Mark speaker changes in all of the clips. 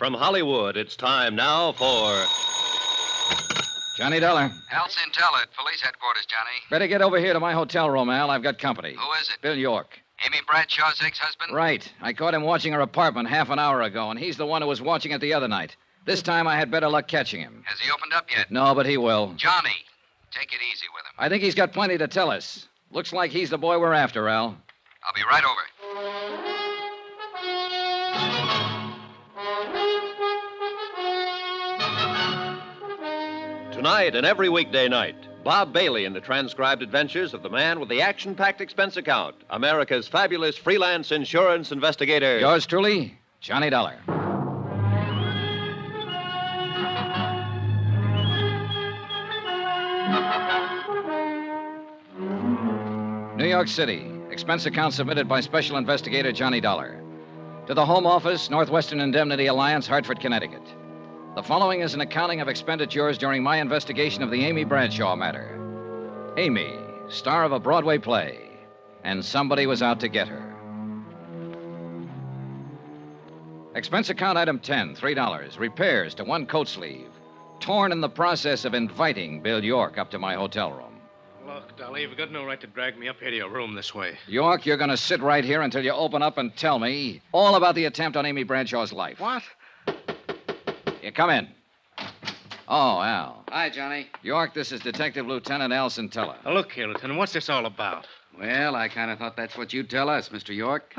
Speaker 1: From Hollywood, it's time now for...
Speaker 2: Johnny Dollar.
Speaker 3: Elsa Intel at police headquarters, Johnny.
Speaker 2: Better get over here to my hotel room, Al. I've got company.
Speaker 3: Who is it?
Speaker 2: Bill York.
Speaker 3: Amy Bradshaw's ex-husband?
Speaker 2: Right. I caught him watching her apartment half an hour ago, and he's the one who was watching it the other night. This time I had better luck catching him.
Speaker 3: Has he opened up yet?
Speaker 2: No, but he will.
Speaker 3: Johnny, take it easy with him.
Speaker 2: I think he's got plenty to tell us. Looks like he's the boy we're after, Al.
Speaker 3: I'll be right over.
Speaker 1: Tonight and every weekday night, Bob Bailey in the transcribed adventures of the man with the action-packed expense account, America's fabulous freelance insurance investigator.
Speaker 2: Yours truly, Johnny Dollar. New York City. Expense account submitted by Special Investigator Johnny Dollar. To the Home Office, Northwestern Indemnity Alliance, Hartford, Connecticut. The following is an accounting of expenditures during my investigation of the Amy Bradshaw matter. Amy, star of a Broadway play, and somebody was out to get her. Expense account item 10, $3. Repairs to one coat sleeve. Torn in the process of inviting Bill York up to my hotel room.
Speaker 4: Look, Dolly, you've got no right to drag me up here to your room this way.
Speaker 2: York, you're going to sit right here until you open up and tell me all about the attempt on Amy Bradshaw's life.
Speaker 4: What?
Speaker 2: You come in. Oh, Al.
Speaker 3: Hi, Johnny.
Speaker 2: York, this is Detective Lieutenant Al Centella.
Speaker 4: Now, look here, Lieutenant. What's this all about?
Speaker 3: Well, I kind of thought that's what you'd tell us, Mr. York.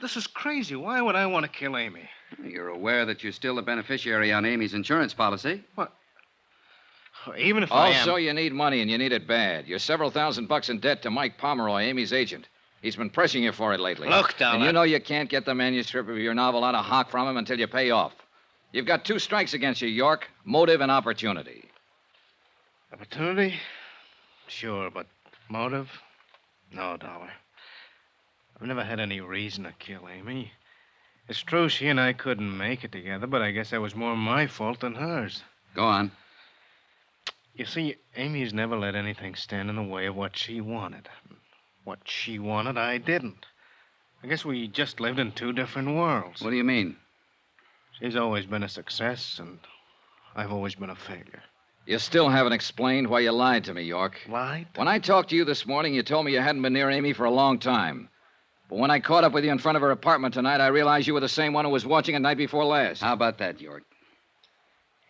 Speaker 4: This is crazy. Why would I want to kill Amy?
Speaker 3: You're aware that you're still the beneficiary on Amy's insurance policy.
Speaker 4: What? Even if I am...
Speaker 2: Also, you need money, and you need it bad. You're several $1,000s in debt to Mike Pomeroy, Amy's agent. He's been pressing you for it lately.
Speaker 4: Look, Dollar.
Speaker 2: And you know you can't get the manuscript of your novel out of hock from him until you pay off. You've got 2 strikes against you, York. Motive and opportunity.
Speaker 4: Opportunity? Sure, but motive? No, Dollar. I've never had any reason to kill Amy. It's true she and I couldn't make it together, but I guess that was more my fault than hers.
Speaker 3: Go on.
Speaker 4: You see, Amy's never let anything stand in the way of what she wanted. What she wanted, I didn't. I guess we just lived in 2 different worlds.
Speaker 3: What do you mean?
Speaker 4: She's always been a success, and I've always been a failure.
Speaker 2: You still haven't explained why you lied to me, York.
Speaker 4: Lied?
Speaker 2: When I talked to you this morning, you told me you hadn't been near Amy for a long time. But when I caught up with you in front of her apartment tonight, I realized you were the same one who was watching it night before last.
Speaker 3: How about that, York?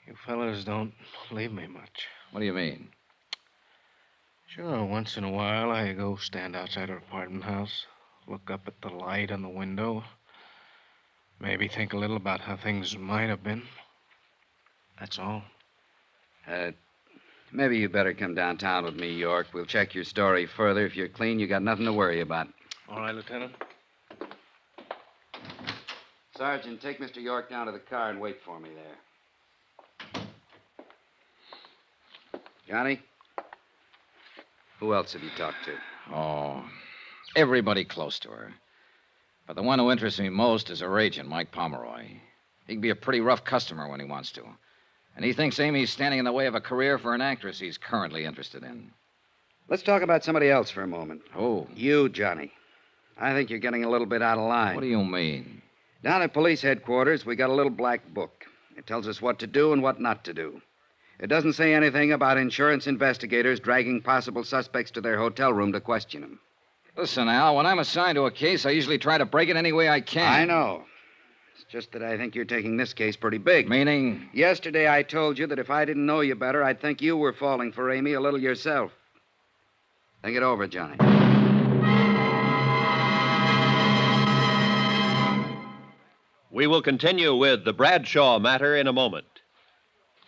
Speaker 4: You fellas don't believe me much.
Speaker 2: What do you mean?
Speaker 4: Sure, once in a while I go stand outside her apartment house, look up at the light on the window, maybe think a little about how things might have been. That's all.
Speaker 3: Maybe you better come downtown with me, York. We'll check your story further. If you're clean, you got nothing to worry about.
Speaker 4: All right, Lieutenant.
Speaker 3: Sergeant, take Mr. York down to the car and wait for me there. Johnny? Who else have you talked to?
Speaker 2: Oh, everybody close to her. But the one who interests me most is her agent, Mike Pomeroy. He can be a pretty rough customer when he wants to. And he thinks Amy's standing in the way of a career for an actress he's currently interested in.
Speaker 3: Let's talk about somebody else for a moment.
Speaker 2: Oh.
Speaker 3: You, Johnny. I think you're getting a little bit out of line.
Speaker 2: What do you mean?
Speaker 3: Down at police headquarters, we got a little black book. It tells us what to do and what not to do. It doesn't say anything about insurance investigators dragging possible suspects to their hotel room to question them.
Speaker 2: Listen, Al, when I'm assigned to a case, I usually try to break it any way I can.
Speaker 3: I know. It's just that I think you're taking this case pretty big.
Speaker 2: Meaning?
Speaker 3: Yesterday I told you that if I didn't know you better, I'd think you were falling for Amy a little yourself. Think it over, Johnny.
Speaker 1: We will continue with the Bradshaw matter in a moment.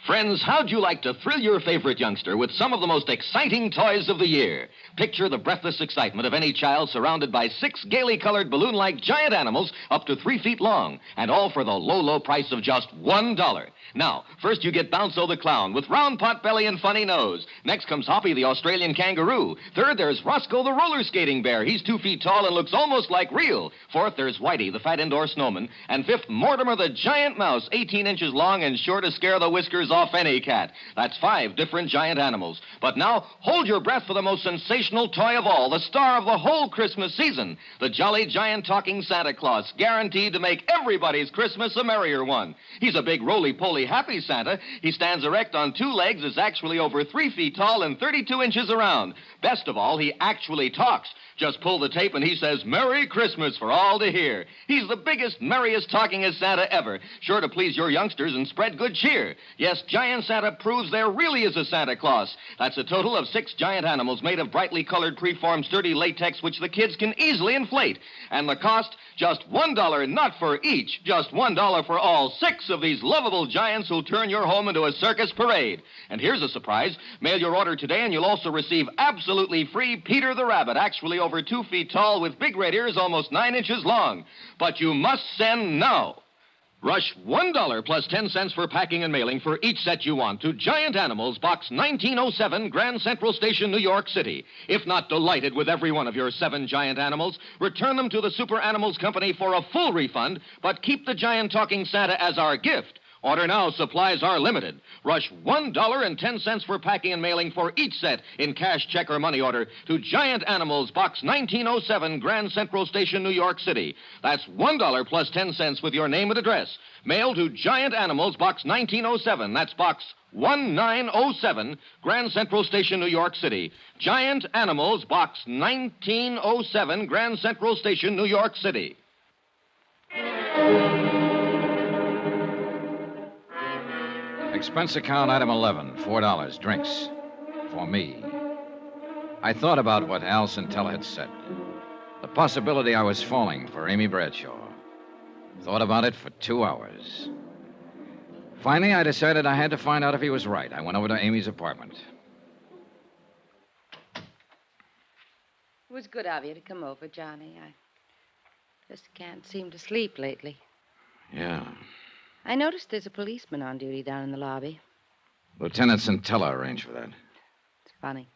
Speaker 5: Friends, how'd you like to thrill your favorite youngster with some of the most exciting toys of the year? Picture the breathless excitement of any child surrounded by 6 gaily colored balloon-like giant animals up to 3 feet long, and all for the low, low price of just $1. Now, first you get Bounco the clown with round pot belly and funny nose. Next comes Hoppy the Australian kangaroo. Third, there's Roscoe the roller skating bear. He's 2 feet tall and looks almost like real. Fourth, there's Whitey the fat indoor snowman. And fifth, Mortimer the giant mouse, 18 inches long and sure to scare the whiskers off any cat. That's 5 different giant animals. But now, hold your breath for the most sensational toy of all, the star of the whole Christmas season, the jolly giant talking Santa Claus, guaranteed to make everybody's Christmas a merrier one. He's a big roly-poly happy Santa. He stands erect on 2 legs, is actually over 3 feet tall and 32 inches around. Best of all, he actually talks. Just pull the tape and he says, "Merry Christmas" for all to hear. He's the biggest, merriest, talkingest Santa ever, sure to please your youngsters and spread good cheer. Yes, Giant Santa proves there really is a Santa Claus. That's a total of 6 giant animals made of brightly colored, preformed, sturdy latex, which the kids can easily inflate. And the cost, just $1, not for each, just $1 for all 6 of these lovable giants who'll turn your home into a circus parade. And here's a surprise. Mail your order today and you'll also receive absolutely free Peter the Rabbit, actually over 2 feet tall with big red ears almost 9 inches long. But you must send now. Rush $1 plus 10 cents for packing and mailing for each set you want to Giant Animals, Box 1907, Grand Central Station, New York City. If not delighted with every one of your 7 giant animals, return them to the Super Animals Company for a full refund, but keep the giant talking Santa as our gift. Order now. Supplies are limited. Rush $1.10 for packing and mailing for each set in cash, check, or money order to Giant Animals, Box 1907, Grand Central Station, New York City. That's $1 plus 10 cents with your name and address. Mail to Giant Animals, Box 1907. That's Box 1907, Grand Central Station, New York City. Giant Animals, Box 1907, Grand Central Station, New York City.
Speaker 2: Expense account item 11, $4, drinks. For me. I thought about what Al Centella had said. The possibility I was falling for Amy Bradshaw. Thought about it for 2 hours. Finally, I decided I had to find out if he was right. I went over to Amy's apartment.
Speaker 6: It was good of you to come over, Johnny. I just can't seem to sleep lately.
Speaker 2: Yeah.
Speaker 6: I noticed there's a policeman on duty down in the lobby.
Speaker 2: Lieutenant Centella arranged for that.
Speaker 6: It's funny.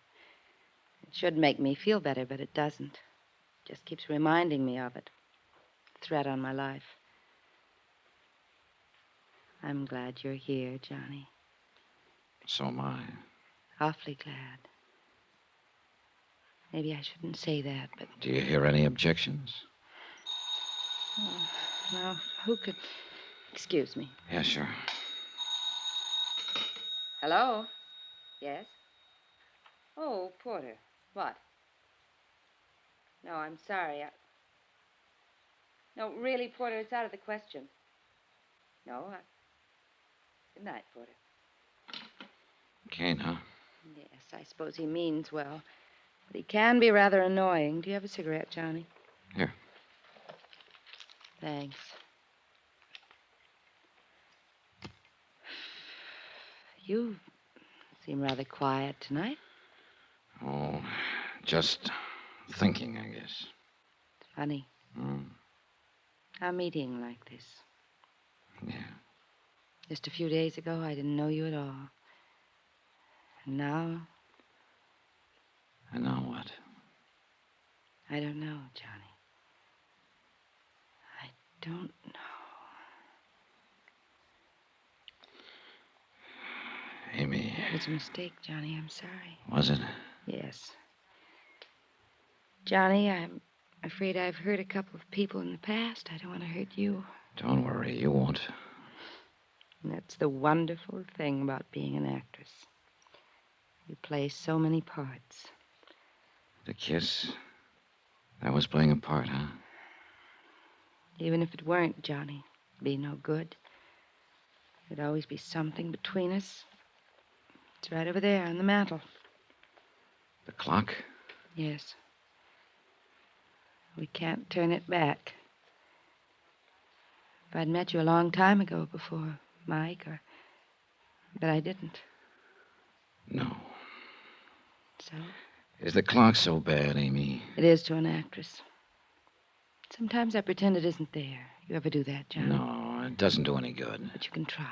Speaker 6: It should make me feel better, but it doesn't. It just keeps reminding me of it. Threat on my life. I'm glad you're here, Johnny.
Speaker 2: So am I.
Speaker 6: Awfully glad. Maybe I shouldn't say that, but...
Speaker 2: Do you hear any objections?
Speaker 6: Oh, well, who could... Excuse me.
Speaker 2: Yeah, sure.
Speaker 6: Hello? Yes? Oh, Porter. What? No, I'm sorry. No, really, Porter, it's out of the question. No, Good night, Porter.
Speaker 2: Kane, huh?
Speaker 6: Yes, I suppose he means well. But he can be rather annoying. Do you have a cigarette, Johnny?
Speaker 2: Here.
Speaker 6: Thanks. You seem rather quiet tonight.
Speaker 2: Oh, just thinking, I guess.
Speaker 6: It's funny. A meeting like this.
Speaker 2: Yeah.
Speaker 6: Just a few days ago, I didn't know you at all. And now,
Speaker 2: And now what?
Speaker 6: I don't know, Johnny. I don't know.
Speaker 2: Amy.
Speaker 6: It was a mistake, Johnny. I'm sorry.
Speaker 2: Was it?
Speaker 6: Yes. Johnny, I'm afraid I've hurt a couple of people in the past. I don't want to hurt you.
Speaker 2: Don't worry, you won't.
Speaker 6: And that's the wonderful thing about being an actress. You play so many parts.
Speaker 2: The kiss. That was playing a part, huh?
Speaker 6: Even if it weren't, Johnny, it'd be no good. There'd always be something between us. It's right over there on the mantel.
Speaker 2: The clock?
Speaker 6: Yes. We can't turn it back. If I'd met you a long time ago before Mike, but I didn't.
Speaker 2: No.
Speaker 6: So?
Speaker 2: Is the clock so bad, Amy?
Speaker 6: It is to an actress. Sometimes I pretend it isn't there. You ever do that, Johnny?
Speaker 2: No, it doesn't do any good.
Speaker 6: But you can try.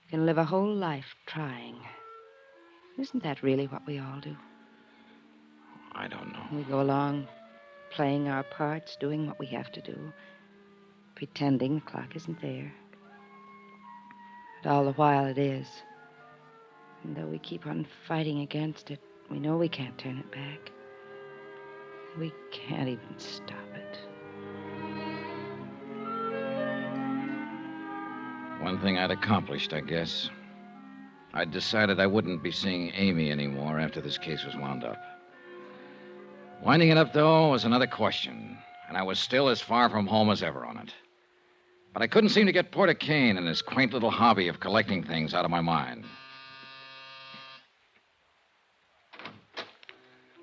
Speaker 6: You can live a whole life trying. Isn't that really what we all do?
Speaker 2: I don't know.
Speaker 6: We go along playing our parts, doing what we have to do, pretending the clock isn't there. But all the while it is. And though we keep on fighting against it, we know we can't turn it back. We can't even stop it.
Speaker 2: One thing I'd accomplished, I guess. I'd decided I wouldn't be seeing Amy anymore after this case was wound up. Winding it up, though, was another question, and I was still as far from home as ever on it. But I couldn't seem to get Porter Kane and his quaint little hobby of collecting things out of my mind.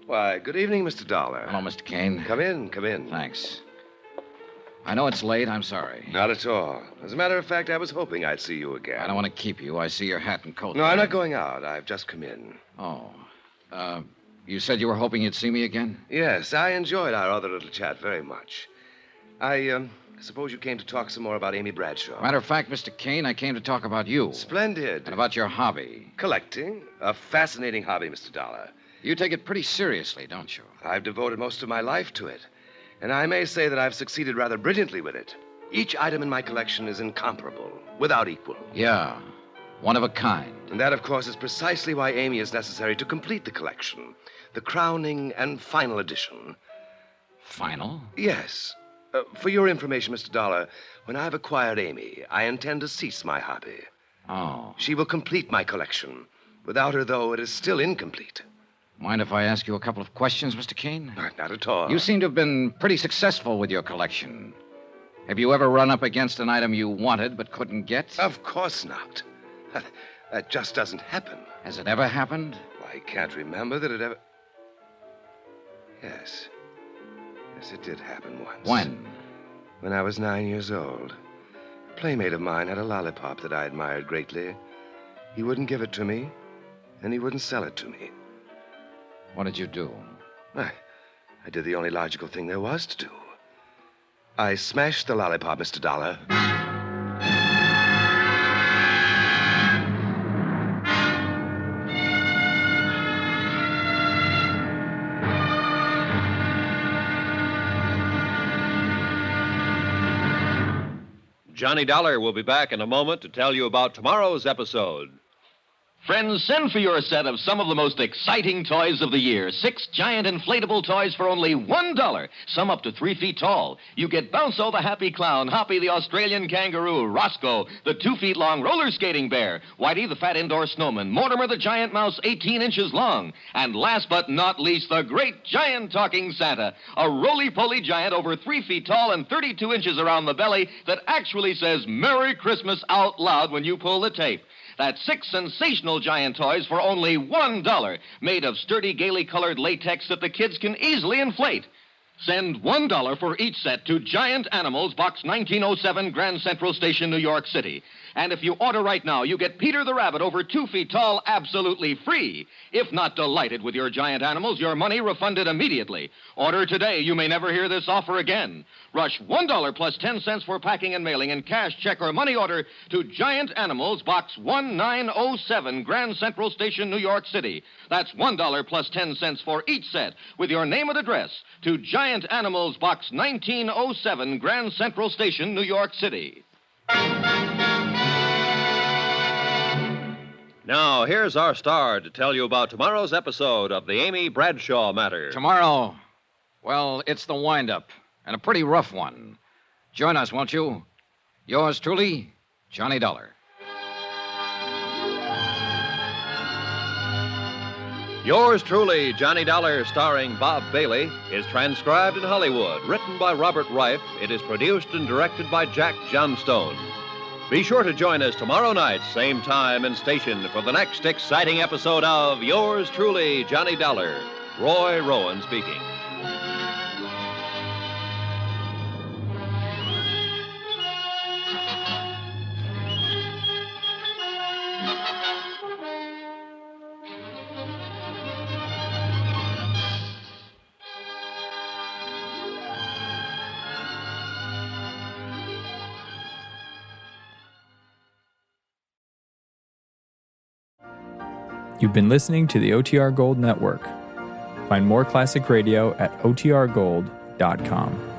Speaker 7: Why, good evening, Mr. Dollar.
Speaker 2: Hello, Mr. Kane.
Speaker 7: Come in, come in.
Speaker 2: Thanks. I know it's late. I'm sorry.
Speaker 7: Not at all. As a matter of fact, I was hoping I'd see you again.
Speaker 2: I don't want to keep you. I see your hat and coat.
Speaker 7: No, I'm not going out. I've just come in.
Speaker 2: Oh. You said you were hoping you'd see me again?
Speaker 7: Yes, I enjoyed our other little chat very much. I suppose you came to talk some more about Amy Bradshaw.
Speaker 2: Matter of fact, Mr. Kane, I came to talk about you.
Speaker 7: Splendid.
Speaker 2: And about your hobby.
Speaker 7: Collecting. A fascinating hobby, Mr. Dollar.
Speaker 2: You take it pretty seriously, don't you?
Speaker 7: I've devoted most of my life to it. And I may say that I've succeeded rather brilliantly with it. Each item in my collection is incomparable, without equal.
Speaker 2: Yeah, one of a kind.
Speaker 7: And that, of course, is precisely why Amy is necessary to complete the collection. The crowning and final edition.
Speaker 2: Final?
Speaker 7: Yes. For your information, Mr. Dollar, when I've acquired Amy, I intend to cease my hobby.
Speaker 2: Oh.
Speaker 7: She will complete my collection. Without her, though, it is still incomplete.
Speaker 2: Mind if I ask you a couple of questions, Mr. Kane?
Speaker 7: Not at all.
Speaker 2: You seem to have been pretty successful with your collection. Have you ever run up against an item you wanted but couldn't get?
Speaker 7: Of course not. That just doesn't happen.
Speaker 2: Has it ever happened?
Speaker 7: I can't remember that it ever... Yes. Yes, it did happen once.
Speaker 2: When?
Speaker 7: When I was 9 years old. A playmate of mine had a lollipop that I admired greatly. He wouldn't give it to me, and he wouldn't sell it to me.
Speaker 2: What did you do?
Speaker 7: I did the only logical thing there was to do. I smashed the lollipop, Mr. Dollar.
Speaker 1: Johnny Dollar will be back in a moment to tell you about tomorrow's episode.
Speaker 5: Friends, send for your set of some of the most exciting toys of the year. 6 giant inflatable toys for only $1, some up to 3 feet tall. You get Bounso the happy clown, Hoppy the Australian kangaroo, Roscoe the 2 feet long roller skating bear, Whitey the fat indoor snowman, Mortimer the giant mouse 18 inches long, and last but not least, the great giant talking Santa, a roly-poly giant over 3 feet tall and 32 inches around the belly that actually says Merry Christmas out loud when you pull the tape. That's 6 sensational giant toys for only $1, made of sturdy, gaily colored latex that the kids can easily inflate. Send $1 for each set to Giant Animals, Box 1907, Grand Central Station, New York City. And if you order right now, you get Peter the Rabbit over 2 feet tall absolutely free. If not delighted with your giant animals, your money refunded immediately. Order today. You may never hear this offer again. Rush $1 plus 10 cents for packing and mailing in cash, check, or money order to Giant Animals, Box 1907, Grand Central Station, New York City. That's $1 plus 10 cents for each set with your name and address to Giant Animals, Box 1907, Grand Central Station, New York City.
Speaker 1: Now, here's our star to tell you about tomorrow's episode of the Amy Bradshaw matter.
Speaker 2: Tomorrow, well, it's the wind-up, and a pretty rough one. Join us, won't you? Yours truly, Johnny Dollar.
Speaker 1: Yours truly, Johnny Dollar, starring Bob Bailey, is transcribed in Hollywood. Written by Robert Reif, it is produced and directed by Jack Johnstone. Be sure to join us tomorrow night, same time and station, for the next exciting episode of Yours truly, Johnny Dollar. Roy Rowan speaking.
Speaker 8: You've been listening to the OTR Gold Network. Find more classic radio at otrgold.com.